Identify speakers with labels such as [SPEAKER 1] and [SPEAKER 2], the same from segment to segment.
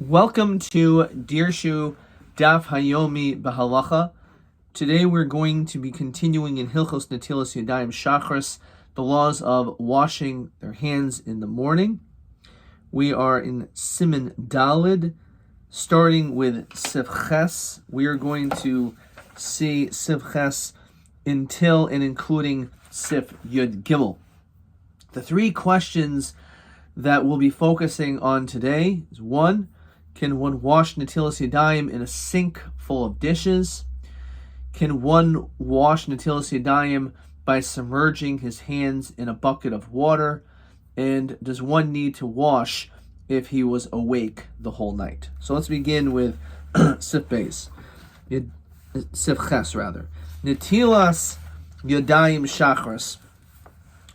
[SPEAKER 1] Welcome to Dirshu Daf HaYomi Halacha. Today we're going to be continuing in Hilchos Netilas Yadayim Shachris, the laws of washing their hands in the morning. We are in Siman Dalid, starting with Sivches. We are going to see Sivches until and including Sif Yud Gimel. The three questions that we'll be focusing on today is one, can one wash Netilas Yadayim in a sink full of dishes? Can one wash Netilas Yadayim by submerging his hands in a bucket of water? And does one need to wash if he was awake the whole night? So let's begin with Sif Beis. Sif Ches, rather. Netilas Yadayim Shachris.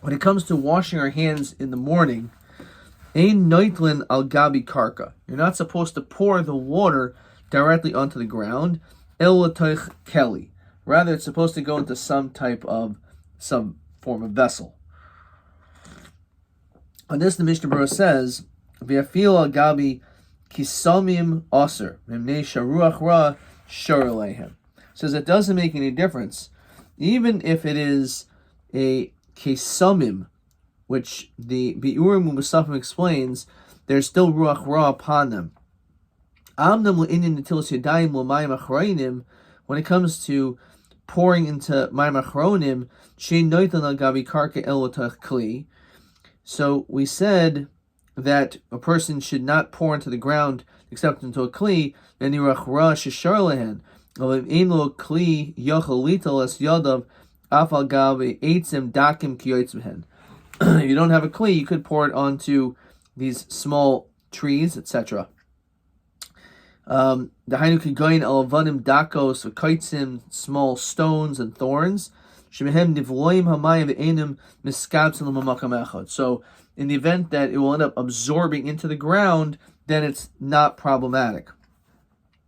[SPEAKER 1] When it comes to washing our hands in the morning, Ein noitlin al gabi karka. You're not supposed to pour the water directly onto the ground. El latoich keli. Rather, it's supposed to go into some form of vessel. On this, the Mishnah Berurah says, "V'afil al gabi kisamim aser memnei sharuach ra shor aleihem." Says it doesn't make any difference, even if it is a kisamim, which the Bi'urim U'Musafim explains, there's still Ruach Ra upon them. When it comes to pouring into Mayim Achronim, so we said that a person should not pour into the ground except into a Kli, and Ruach Ra Sheshar Lehen. Kli Yochel Lital Es Yadav Afal Gabi Eitzim Dakim Kiyotzmehen. If you don't have a kli, you could pour it onto these small trees, etc. The hainu kigoyin alavanim dakos v'kaitzim, small stones and thorns. Shemehem nivloim hamayim ve'enim miskabtzim l'mamakam echad. So, in the event that it will end up absorbing into the ground, then it's not problematic.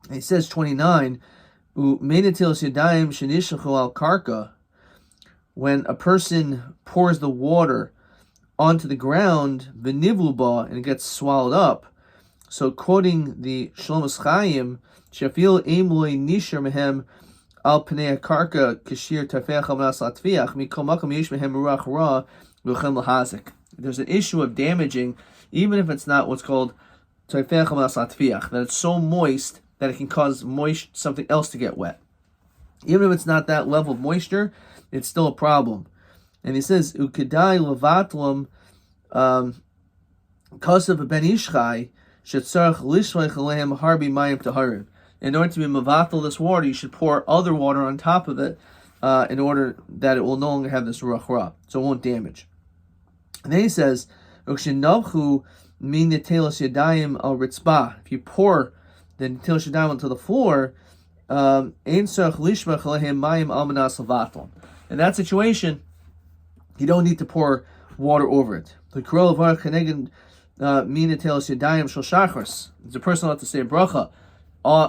[SPEAKER 1] And he says 29, u'meinatilos yadayim shenishlechu al karka. When a person pours the water onto the ground, v'nivluba, and it gets swallowed up. So, quoting the Shlomo Chaim, shafil emloi nishar mehem al pnei karka kashir tafeach amanas latviach mikol makom yesh mehem ruach ra v'chem lahazik. There's an issue of damaging, even if it's not what's called tafeach amanas latviach, that it's so moist that it can cause something else to get wet. Even if it's not that level of moisture, it's still a problem. And he says, "Ukedai levatlam kasav ben ishchai shetzarach lishleich alehem harbi mayim taharim." In order to be mavatal this water, you should pour other water on top of it, in order that it will no longer have this ruach ra, so it won't damage. And then he says, "Ukshenavchu min netelas yadayim al ritzbah." If you pour the netelas yadayim onto the floor, ein tzarach lishleich alehem mayim al manas levatlam. In that situation, you don't need to pour water over it. The Korol of Keneged Minatelis Yadayim Shel Shachris. It's a person allowed to say a bracha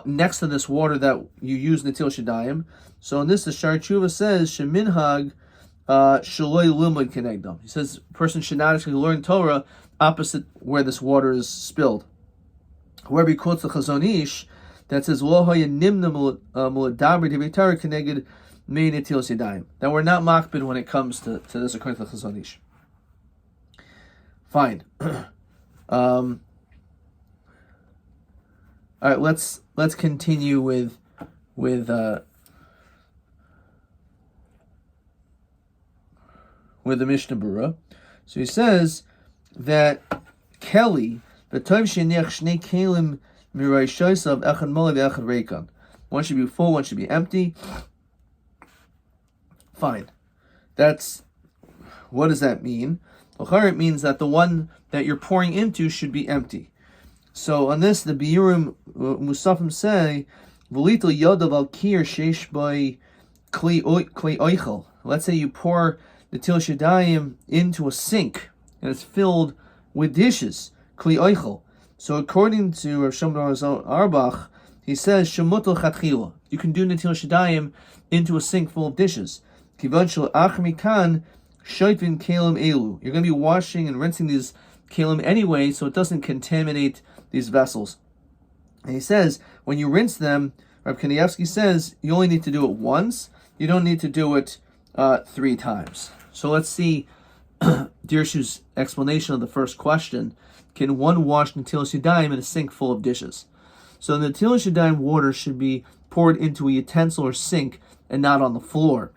[SPEAKER 1] next to this water that you use Netilas Yadayim. So in this, the Shar Tshuva says Sheminhag Shaloi Limud Kenegdom. He says a person should not actually learn Torah opposite where this water is spilled. However, he quotes the Chazon Ish that says Lo Haya Nimna Muladabri Devitar Keneged. That we're not makbid when it comes to this according to the Chazon Ish. Fine. All right, let's continue with the Mishnah Berurah. So he says that Kelly, the time sheniach shnei kelim mirayshosav echad mole ve'echad reikan. One should be full, one should be empty. Fine. What does that mean? It means that the one that you're pouring into should be empty. So on this, the Bi'urim Musafim say, "V'lito yodav al kir sheish by kli oichel." Let's say you pour the Netilas Yadayim into a sink and it's filled with dishes, kli oichel. So according to Rav Shimon Arbach, he says shemutel chatchila. You can do Netilas Yadayim into a sink full of dishes. You're going to be washing and rinsing these kelim anyway, so it doesn't contaminate these vessels. And he says, when you rinse them, Rabbi Kanievsky says, you only need to do it once. You don't need to do it 3 times. So let's see Dirshu's explanation of the first question. Can one wash Netilas Yadayim in a sink full of dishes? So the Netilas Yadayim water should be poured into a utensil or sink and not on the floor.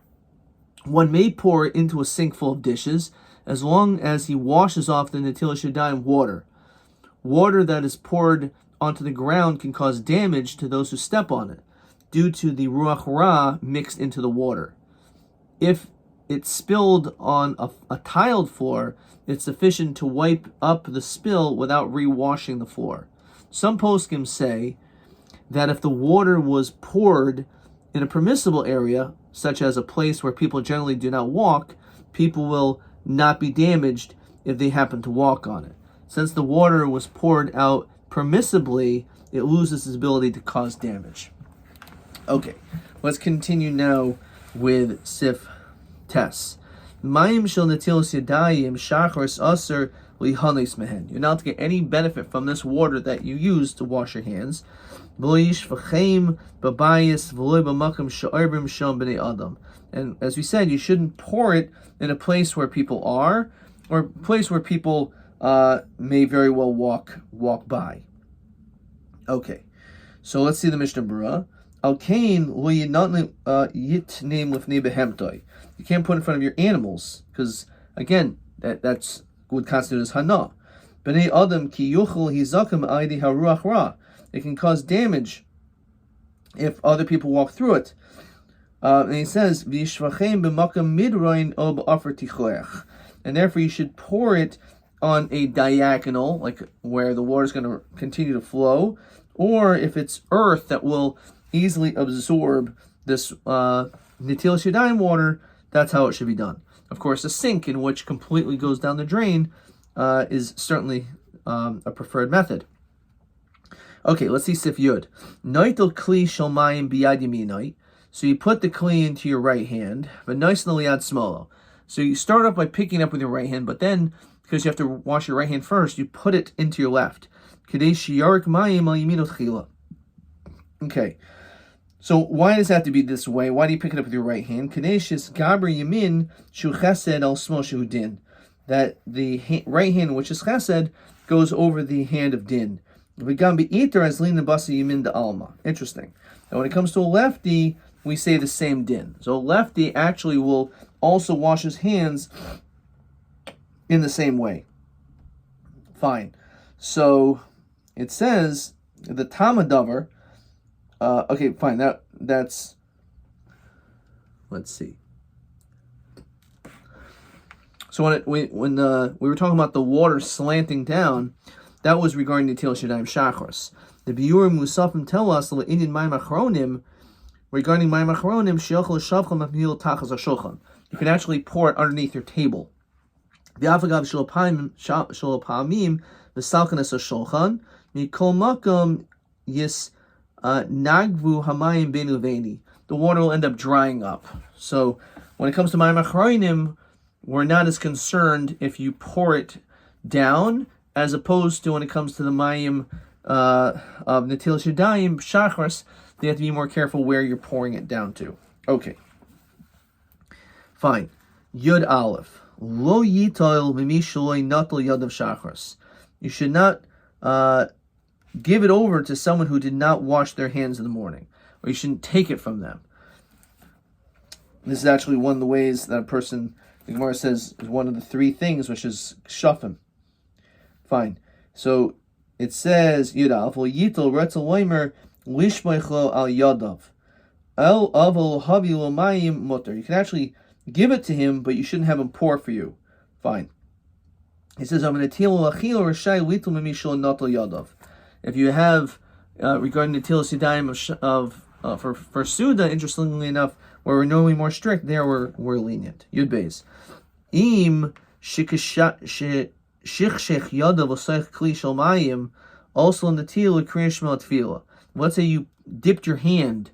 [SPEAKER 1] One may pour it into a sink full of dishes as long as he washes off the Netilas Yadayim water. Water that is poured onto the ground can cause damage to those who step on it due to the Ruach Ra mixed into the water. If it's spilled on a tiled floor, it's sufficient to wipe up the spill without re-washing the floor. Some poskim say that if the water was poured in a permissible area, such as a place where people generally do not walk, people will not be damaged if they happen to walk on it. Since the water was poured out permissibly, it loses its ability to cause damage. Okay, let's continue now with Sif Tes. Mayim shel netilas yadayim shachris aser lihanis mehen. You're not to get any benefit from this water that you use to wash your hands. And as we said, you shouldn't pour it in a place where people are, or a place where people may very well walk by. Okay, so let's see the Mishnah Berurah. Al kain lo yitnem lifnei behemtoi. You can't put it in front of your animals, because again, that's would constitute as hana. Bnei adam ki yuchel hizakim aidi haruach ra. It can cause damage if other people walk through it. And he says, "V'yishvachem b'makam midroin ob afer tichoech," and therefore you should pour it on a diagonal, like where the water is going to continue to flow, or if it's earth that will easily absorb this Netilas Yadayim water, that's how it should be done. Of course, a sink in which completely goes down the drain is certainly a preferred method. Okay, let's see Sif Yud. Noitel kli shel mayim biyad yaminai. So you put the kli into your right hand, but nice liyad smolo. So you start off by picking up with your right hand, but then, because you have to wash your right hand first, you put it into your left. Kadei shiyarik mayim al yaminot chila. Okay, so why does it have to be this way? Why do you pick it up with your right hand? Kadei shis gabri yamin shu chesed al smol shu din. That the right hand, which is chesed, goes over the hand of din. Interesting. Now when it comes to a lefty, we say the same din. So a lefty actually will also wash his hands in the same way. Fine. So it says the Tamadavar. Okay, fine. That's. Let's see. So when we were talking about the water slanting down, that was regarding the Netilas Yadayim Shachros. The Biurim Musafim tell us that in Mayim Achronim, regarding Mayim Achronim, Sheochel Shavcham Apnil Tachas HaShulchan. You can actually pour it underneath your table. The Afagav Shalapamim V'Salkanas HaShulchan Mikol Makam Yis Nagvu Hamayim Benu Veni. The water will end up drying up. So when it comes to Mayim Achronim, we're not as concerned if you pour it down, as opposed to when it comes to the mayim of Netilas Yadayim Shachris, you have to be more careful where you're pouring it down to. Okay. Fine. Yud Aleph. Lo yitoil mimishuloi natal yadav Shachris. You should not give it over to someone who did not wash their hands in the morning, or you shouldn't take it from them. This is actually one of the ways that a person, the Gemara says, is one of the 3 things, which is shafim. Fine. So it says Yudal Yitel Retzel Weimer Lishmeichlo al Yadav El Aval Havilo Mayim Mutter. You can actually give it to him, but you shouldn't have him pour for you. Fine. He says Amanatilo Achil or Shai Litel Mimishol Natal Yadav. If you have regarding the Netilas Yadayim of for Suda, interestingly enough, where we're normally more strict, there we're lenient. Yud Beis. Im Shikashah Shichshech Yadav Osech Kli Shel Mayim, also in the Tila Kriya Shema Tefillah. Let's say you dipped your hand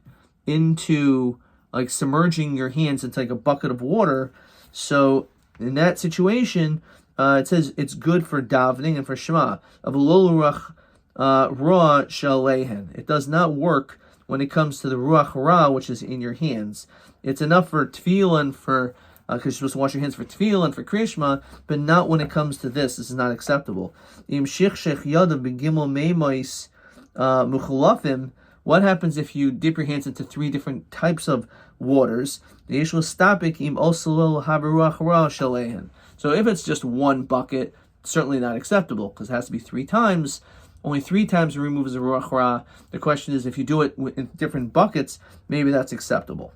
[SPEAKER 1] into, like, submerging your hands into like a bucket of water. So in that situation, it says it's good for davening and for Shema. Avalolurach Ra Shalehen. It does not work when it comes to the Ruach Ra, which is in your hands. It's enough for Tefillah and for, because you're supposed to wash your hands for Tefillah and for Krishma, but not when it comes to this. This is not acceptable. Im Shichshech Yadav Begimel Meimais Muchulafim. What happens if you dip your hands into 3 different types of waters? So if it's just one bucket, certainly not acceptable, because it has to be 3 times. Only 3 times it removes the Ruach Ra. The question is, if you do it in different buckets, maybe that's acceptable.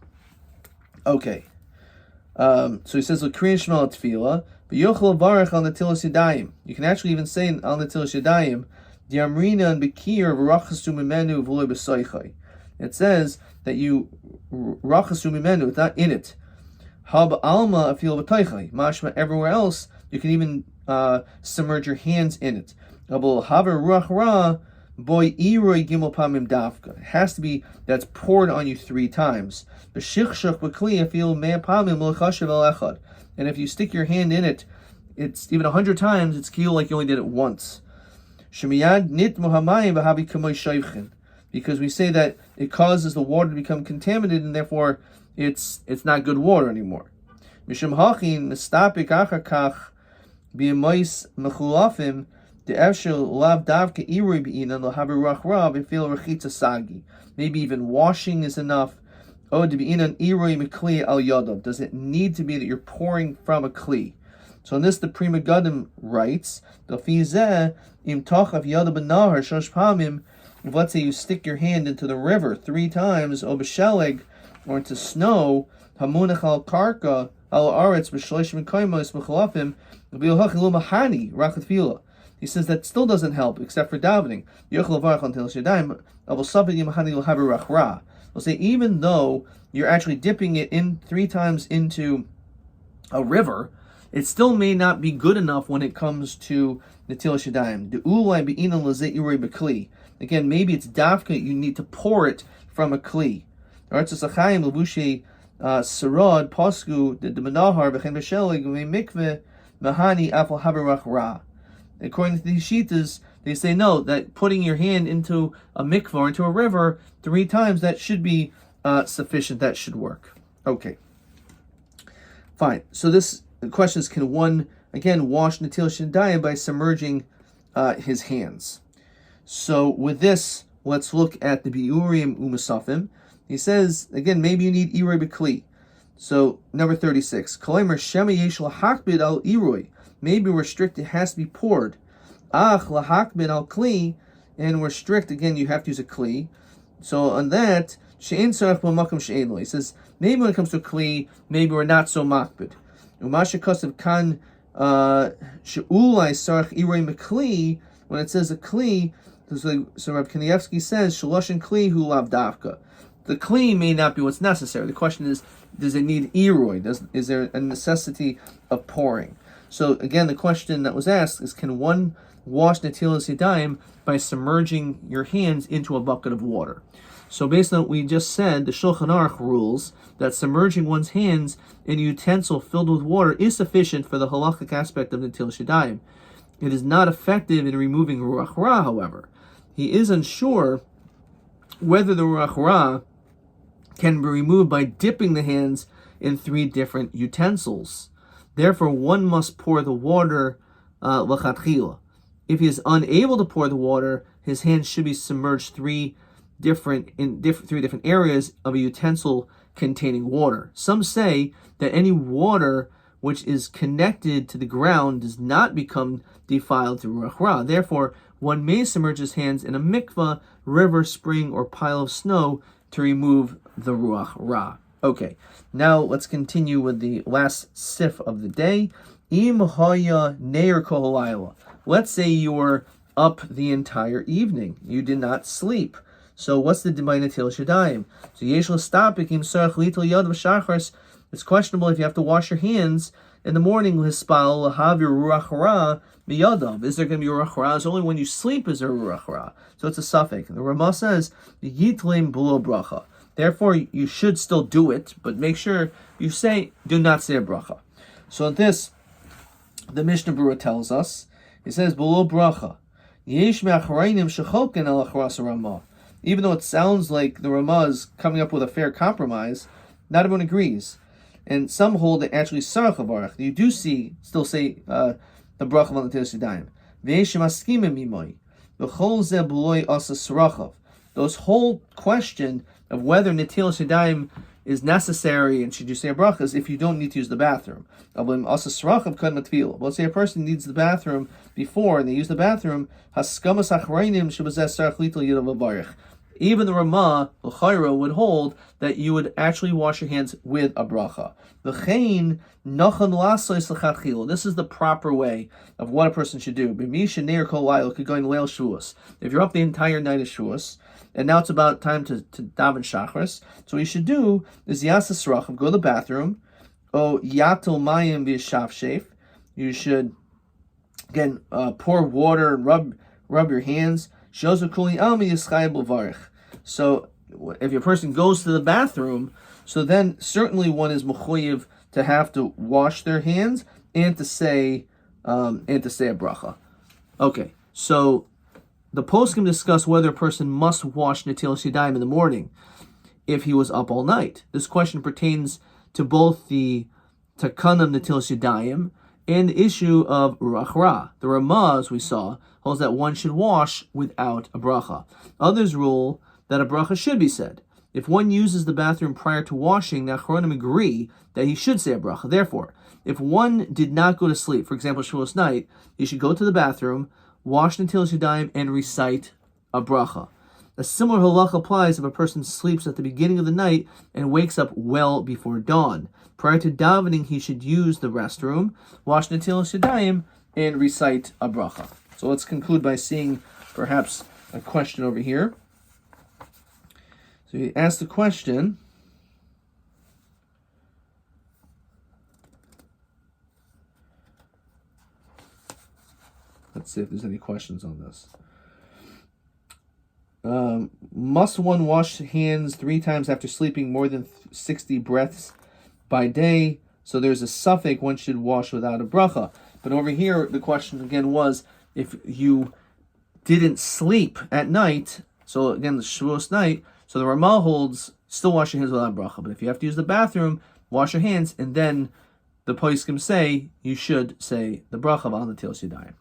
[SPEAKER 1] Okay. So he says, L'kriya Shema Tefillah, v'yochel varech al netilas yadayim. You can actually even say al netilas yadayim, Diamrina and Bekir v'rachasu mimenu v'loy b'soichai. It says that you rachasu mimenu, it's not in it. Hab alma afil b'toichai. Mashma, everywhere else, you can even submerge your hands in it. Abul haver ruach ra boy iroi gimel pamim dafka. It has to be that's poured on you 3 times. B'shichshach b'kli afil mea pamim l'chashav el echad. And if you stick your hand in it, it's even 100 times. It's keel like you only did it once. Shemiyad nit muhamayim v'habi kamoy shaychin. Because we say that it causes the water to become contaminated, and therefore it's not good water anymore. Mishum hachin mistapik achakach b'yemois mechulafim. Maybe even washing is enough. Does it need to be that you're pouring from a kli? So in this, the Pri Megadim writes, if let's say you stick your hand into the river 3 times, or into snow, hamunach al karka al aretz b'shloshim koimos b'chalafim v'yohach lumahani rachat. He says that still doesn't help, except for davening. We'll say even though you're actually dipping it in 3 times into a river, it still may not be good enough when it comes to netilas yadayim. Again, maybe it's dafka, you need to pour it from a kli. Sarad posku the menahar v'chen b'shelig mikveh mahani afal haberach ra. According to these shitas, they say no, that putting your hand into a mikvah or into a river 3 times, that should be sufficient, that should work. Okay. Fine. So the question is, can one, again, wash netilas yadayim by submerging his hands? So with this, let's look at the biurim u'musafim. He says, again, maybe you need iroi b'kli. So, number 36. Kalemer shema yesh lahakbid al iroi. Maybe we're strict, it has to be poured. Ach lahakbid al kli, and we're strict, again, you have to use a kli. So on that, she'en sarach b'makam she'en lo. He says, maybe when it comes to a kli, maybe we're not so makbid. Umasha kasav kan she'ulai sarach iroi mekli, when it says a kli, so Rabbi Kanievsky says, shaloshin kli hu lav davka. The kli may not be what's necessary. The question is, does it need iroi? Is there a necessity of pouring? So again, the question that was asked is, can one wash netilas yadayim by submerging your hands into a bucket of water? So based on what we just said, the Shulchan Aruch rules that submerging one's hands in a utensil filled with water is sufficient for the halachic aspect of netilas yadayim. It is not effective in removing ruach ra, however. He is unsure whether the ruach ra can be removed by dipping the hands in 3 different utensils. Therefore, one must pour the water l'chatchila. If he is unable to pour the water, his hands should be submerged 3 different areas of a utensil containing water. Some say that any water which is connected to the ground does not become defiled through ruach ra. Therefore, one may submerge his hands in a mikvah, river, spring, or pile of snow to remove the ruach ra. Okay, now let's continue with the last sif of the day. Im haya neir kol halayla. Let's say you were up the entire evening. You did not sleep. So what's the dimay netilas yadayim? So yesh l'stapik im sarach lital yad v'shachars. It's questionable if you have to wash your hands in the morning. L'hispal l'hav your ruach ra miyadav. Is there going to be ruach ra? It's only when you sleep is there ruach ra. So it's a suffix. The Ramah says yitlim b'lo bracha. Therefore, you should still do it, but make sure you do not say a bracha. So this, the Mishnah Berurah tells us, it says, below bracha, Yesh me'acharayim shechoken al achras Ramah. Even though it sounds like the Ramah is coming up with a fair compromise, not everyone agrees. And some hold that actually Sarach Avarach. You do still say the bracha on the Netilas Yadayim. Ve'esh maskimim mimoy. V'chol ze b'loi asa sarachav. Those whole question of whether Netilas Yadayim is necessary and should you say a bracha is if you don't need to use the bathroom. Let's say a person needs the bathroom before and they use the bathroom. Even the Ramah, l'chayra, would hold that you would actually wash your hands with a bracha. This is the proper way of what a person should do. If you're up the entire night of Shavuos, and now it's about time to daven shachris, so what you should do is yasa srachim, go to the bathroom, yatul mayim v'shavshef. You should again pour water and rub your hands. So if your person goes to the bathroom, so then certainly one is mechuyev to have to wash their hands and to say a bracha. Okay, so the poskim discuss whether a person must wash Netilas Yadayim in the morning if he was up all night. This question pertains to both the Takanam Netilas Yadayim and the issue of Ruach Ra. The Ramah, as we saw, holds that one should wash without a bracha. Others rule that a bracha should be said. If one uses the bathroom prior to washing, the Achronim agree that he should say a bracha. Therefore, if one did not go to sleep, for example, Shavuos night, he should go to the bathroom, wash Netilas Yadayim, and recite a bracha. A similar halacha applies if a person sleeps at the beginning of the night and wakes up well before dawn. Prior to davening, he should use the restroom, wash Netilas Yadayim, and recite a bracha. So let's conclude by seeing perhaps a question over here. So he asked the question, let's see if there's any questions on this. Must one wash hands 3 times after sleeping more than 60 breaths by day? So there's a suffix one should wash without a bracha. But over here, the question again was, if you didn't sleep at night, so again, the Shavuos night, so the Ramah holds, still wash your hands without a bracha. But if you have to use the bathroom, wash your hands, and then the poskim say, you should say the bracha of Netilas Yadayim.